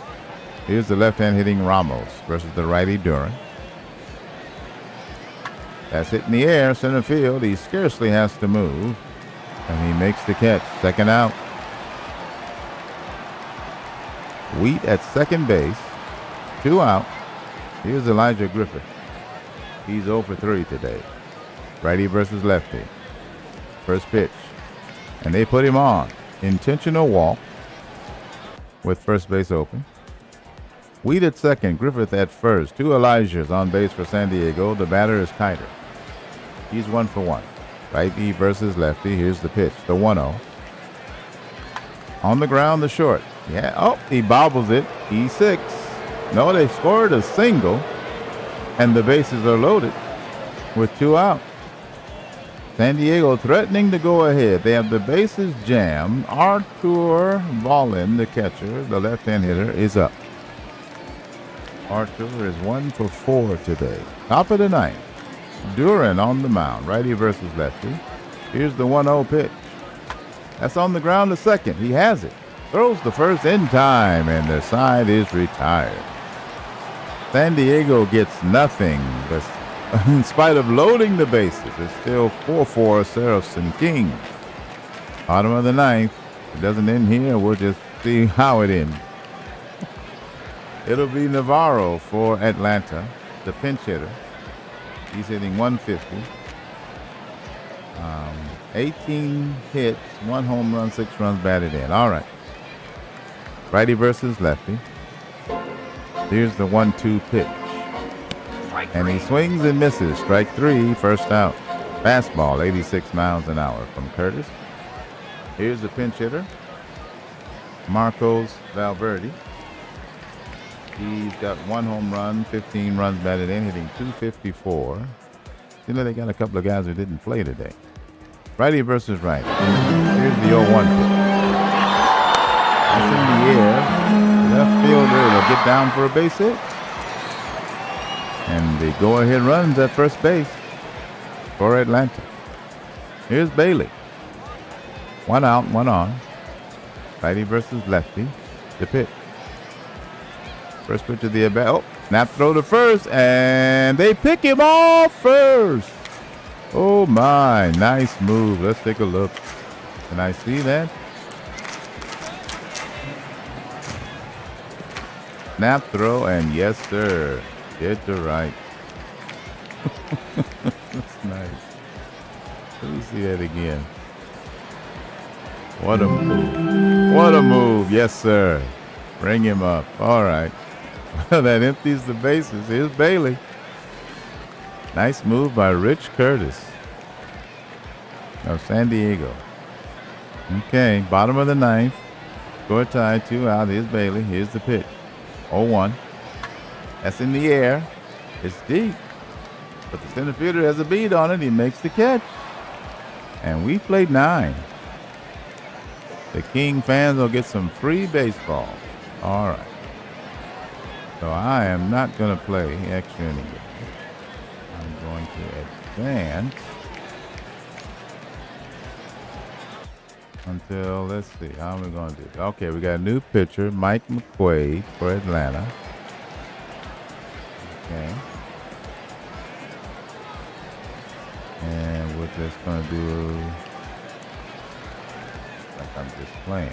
Here's the left-hand hitting Ramos versus the righty Duran. That's hit in the air, center field. He scarcely has to move. And he makes the catch. Second out. Wheat at second base. 2 out. Here's Elijah Griffith. He's 0 for 3 today. Righty versus lefty. First pitch. And they put him on. Intentional walk with first base open. Wheat at second. Griffith at first. 2 Elijahs on base for San Diego. The batter is Kiter. He's 1 for 1. Righty versus lefty. Here's the pitch. The 1-0. On the ground, the short. Yeah. Oh, he bobbles it. E6. No, they scored a single. And the bases are loaded with 2 out. San Diego threatening to go ahead. They have the bases jammed. Arthur Ballin, the catcher, the left-hand hitter, is up. Arthur is 1 for 4 today. Top of the ninth. Duran on the mound. Righty versus lefty. Here's the 1-0 pitch. That's on the ground to second. He has it. Throws the first in time, and the side is retired. San Diego gets nothing, but in spite of loading the bases, it's still 4-4 Seraphs and Kings. Bottom of the ninth. It doesn't end here. We'll just see how it ends. It'll be Navarro for Atlanta, the pinch hitter. He's hitting 150. 18 hits, 1 home run, 6 runs batted in. All right. Righty versus lefty. Here's the 1-2 pitch. And he swings and misses. Strike 3, first out. Fastball, 86 miles an hour from Curtis. Here's the pinch hitter, Marcos Valverde. He's got 1 home run, 15 runs batted in, hitting 254. You know, they got a couple of guys who didn't play today. Righty versus righty. Here's the 0-1 pitch. That's in the air. Left fielder will get down for a base hit. And the go-ahead runs at first base for Atlanta. Here's Bailey. 1 out, 1 on. Righty versus lefty. The pitch. First pitch of the at bat. Oh, snap throw to first, and they pick him off first. Oh my, nice move. Let's take a look. Can I see that? Snap throw, and yes, sir. Get to right. That's nice. Let me see that again. What a move. What a move. Yes, sir. Bring him up. All right. That empties the bases. Here's Bailey. Nice move by Rich Curtis of San Diego. Okay, bottom of the ninth. Score tie, 2 out. Here's Bailey. Here's the pitch. 0-1. That's in the air. It's deep. But the center fielder has a bead on it. He makes the catch. And we played 9. The King fans will get some free baseball. All right. So I am not going to play extra inning. I'm going to advance until, let's see, how am we going to do it? Okay, we got a new pitcher, Mike McQuaid for Atlanta. Okay. And we're just going to do like I'm just playing.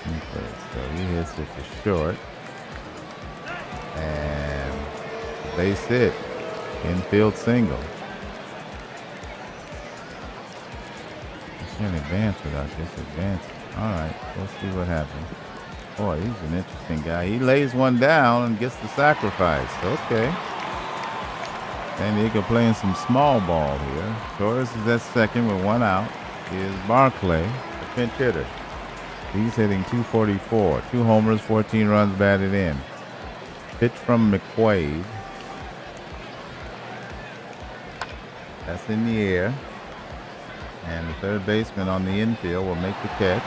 Okay, so he hits it to short. And base hit. Infield single. I can't advance without this advance. All right, let's see what happens. Boy, he's an interesting guy. He lays one down and gets the sacrifice. Okay. San Diego playing some small ball here. Torres is at second with 1 out. Here's Barclay, the pinch hitter. He's hitting 244. 2 homers, 14 runs batted in. Pitch from McQuaid. That's in the air. And the third baseman on the infield will make the catch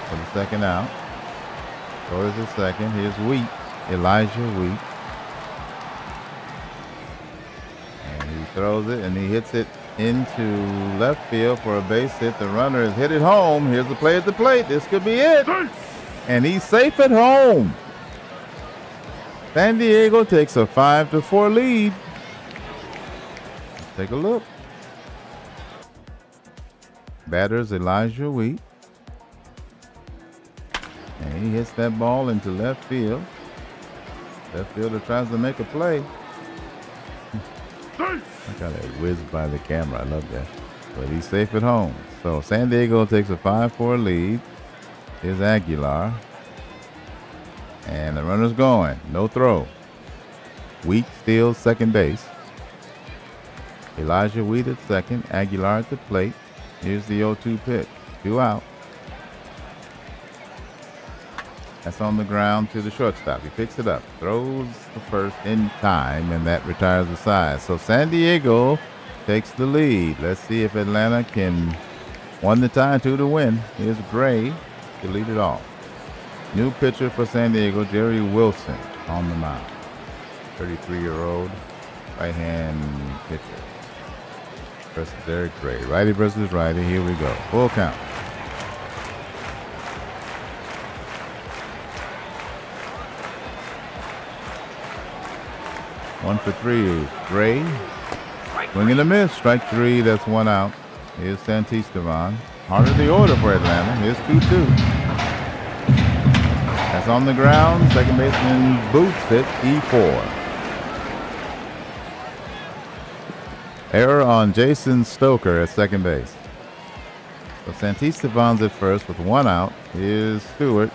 for the second out. Torres is second. Here's Wheat, Elijah Wheat. Throws it, and he hits it into left field for a base hit. The runner is hit it home. Here's the play at the plate. This could be it. And he's safe at home. San Diego takes a 5-4 lead. Let's take a look. Batters Elijah Wheat. And he hits that ball into left field. Left fielder tries to make a play. I got it whizzed by the camera. I love that. But he's safe at home. So San Diego takes a 5-4 lead. Here's Aguilar. And the runner's going. No throw. Wheat steals second base. Elijah Wheat at second. Aguilar at the plate. Here's the 0-2 pitch. 2 out. That's on the ground to the shortstop. He picks it up. Throws the first in time, and that retires the side. So San Diego takes the lead. Let's see if Atlanta can won the tie 2 to win. Here's Gray to lead it off. New pitcher for San Diego, Jerry Wilson on the mound. 33-year-old right-hand pitcher versus Derek Gray. Righty versus righty. Here we go. Full count. One for 3. Gray. Swing and a miss. Strike 3. That's 1 out. Here's Santisteban. Heart of the order for Atlanta. Here's 2-2. That's on the ground. Second baseman boots it. E4. Error on Jason Stoker at second base. So Santisteban's at first with 1 out. Here's Stewart.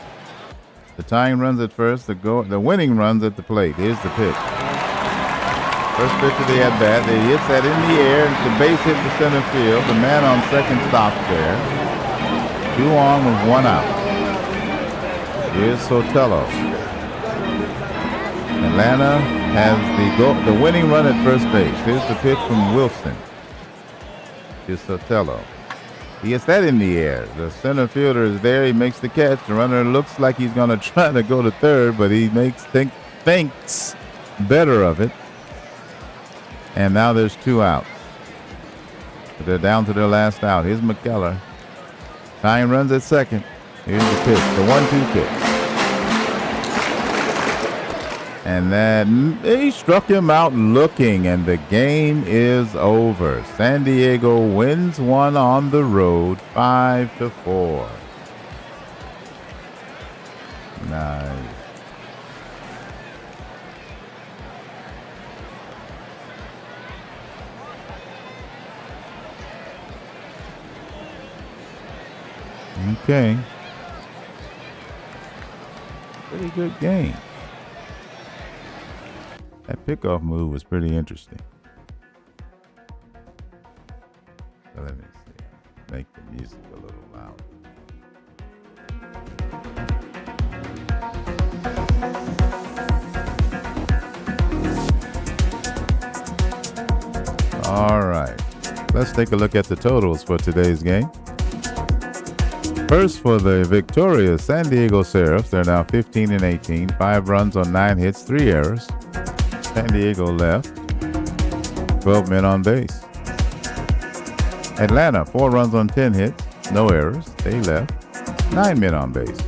The tying runs at first. The winning runs at the plate. Here's the pitch. First pitch of the at-bat. They hits that in the air. The base hit the center field. The man on second stops there. 2 on with 1 out. Here's Sotelo. Atlanta has the winning run at first base. Here's the pitch from Wilson. Here's Sotelo. He gets that in the air. The center fielder is there. He makes the catch. The runner looks like he's going to try to go to third, but he thinks better of it. And now there's 2 outs. But they're down to their last out. Here's McKellar. Tying runs at second. Here's the pitch, the 1-2 pitch. And then he struck him out looking, and the game is over. San Diego wins one on the road, 5-4. Nice. Okay. Pretty good game. That pickoff move was pretty interesting. So let me see. Make the music a little louder. All right. Let's take a look at the totals for today's game. First, for the victorious San Diego Seraphs, they're now 15-18, 5 runs on 9 hits, 3 errors. San Diego left, 12 men on base. Atlanta, 4 runs on 10 hits, no errors. They left, 9 men on base.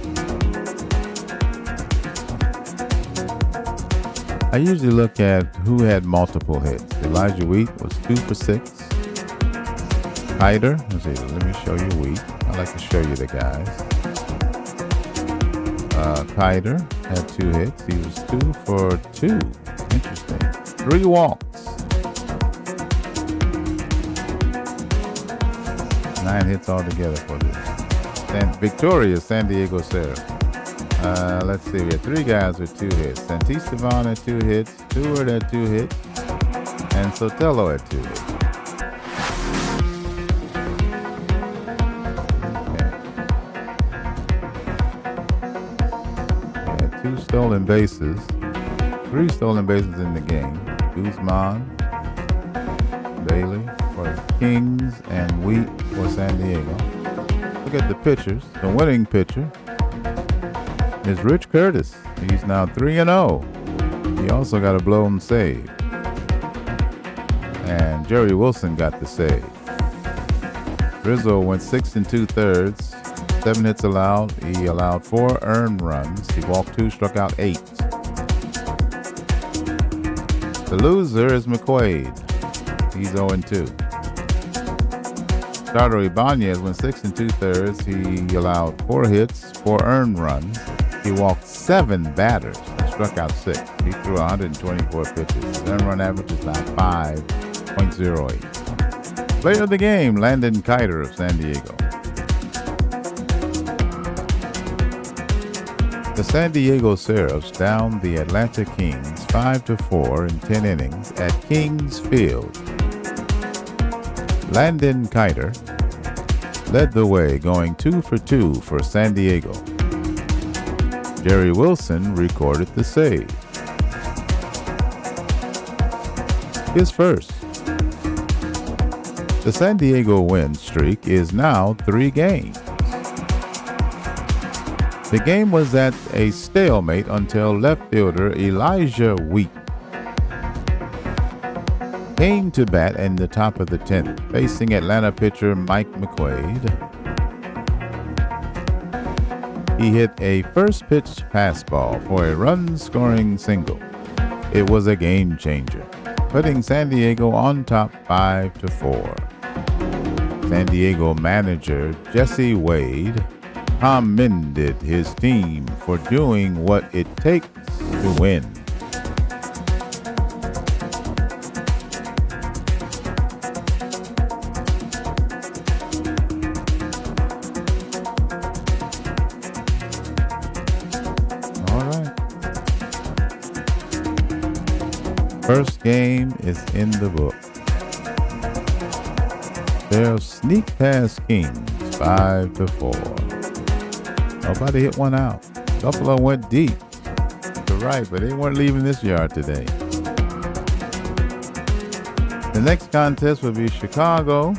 I usually look at who had multiple hits. Elijah Wheat was 2 for 6. Hyder, let me show you Wheat. I like to show you the guys. Hyder had 2 hits. He was 2 for 2. Interesting. 3 walks. 9 hits altogether for this victorious San Diego Seraphs. Let's see. We had 3 guys with 2 hits. Santisteban had 2 hits. Stewart had 2 hits. And Sotelo had 2 hits. Stolen bases, 3 stolen bases in the game. Guzman, Bailey for Kings, and Wheat for San Diego. Look at the pitchers. The winning pitcher is Rich Curtis. He's now 3-0. He also got a blown save. And Jerry Wilson got the save. Rizzo went 6 2/3. 7 hits allowed. He allowed 4 earned runs. He walked 2, struck out 8. The loser is McQuaid. He's 0-2. Starter Ibanez went 6 2/3. He allowed 4 hits, 4 earned runs. He walked 7 batters and struck out 6. He threw 124 pitches. His earned run average is about 5.08. Player of the game, Landon Kiter of San Diego. The San Diego Seraphs downed the Atlanta Kings 5-4 in 10 innings at Kings Field. Landon Kiter led the way, going 2 for 2 for San Diego. Jerry Wilson recorded the save. His first. The San Diego win streak is now 3 games. The game was at a stalemate until left fielder Elijah Wheat came to bat in the top of the 10th, facing Atlanta pitcher Mike McQuaid. He hit a first pitch fastball for a run-scoring single. It was a game changer, putting San Diego on top 5-4. San Diego manager Jesse Wade commended his team for doing what it takes to win. All right. First game is in the book. They'll sneak past Kings 5-4. Nobody hit one out. Buffalo went deep to right, but they weren't leaving this yard today. The next contest will be Chicago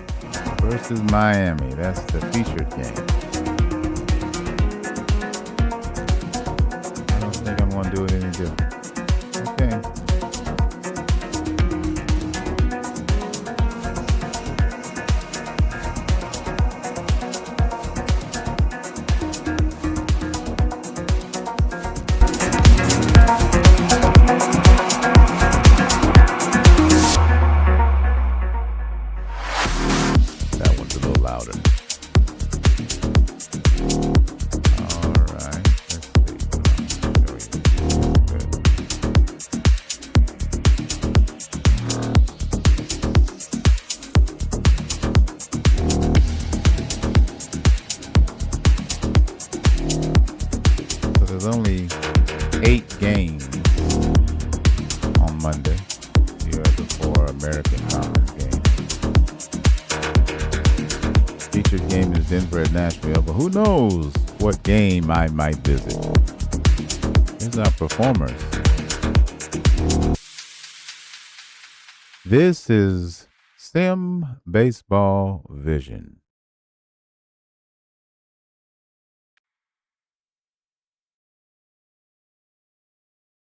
versus Miami. That's the featured game. I don't think I'm going to do it any different. Okay. There's only 8 games on Monday. You have the 4 American Conference games. Featured game is Denver at Nashville, but who knows what game I might visit. Here's our performers. This is Sim Baseball Vision.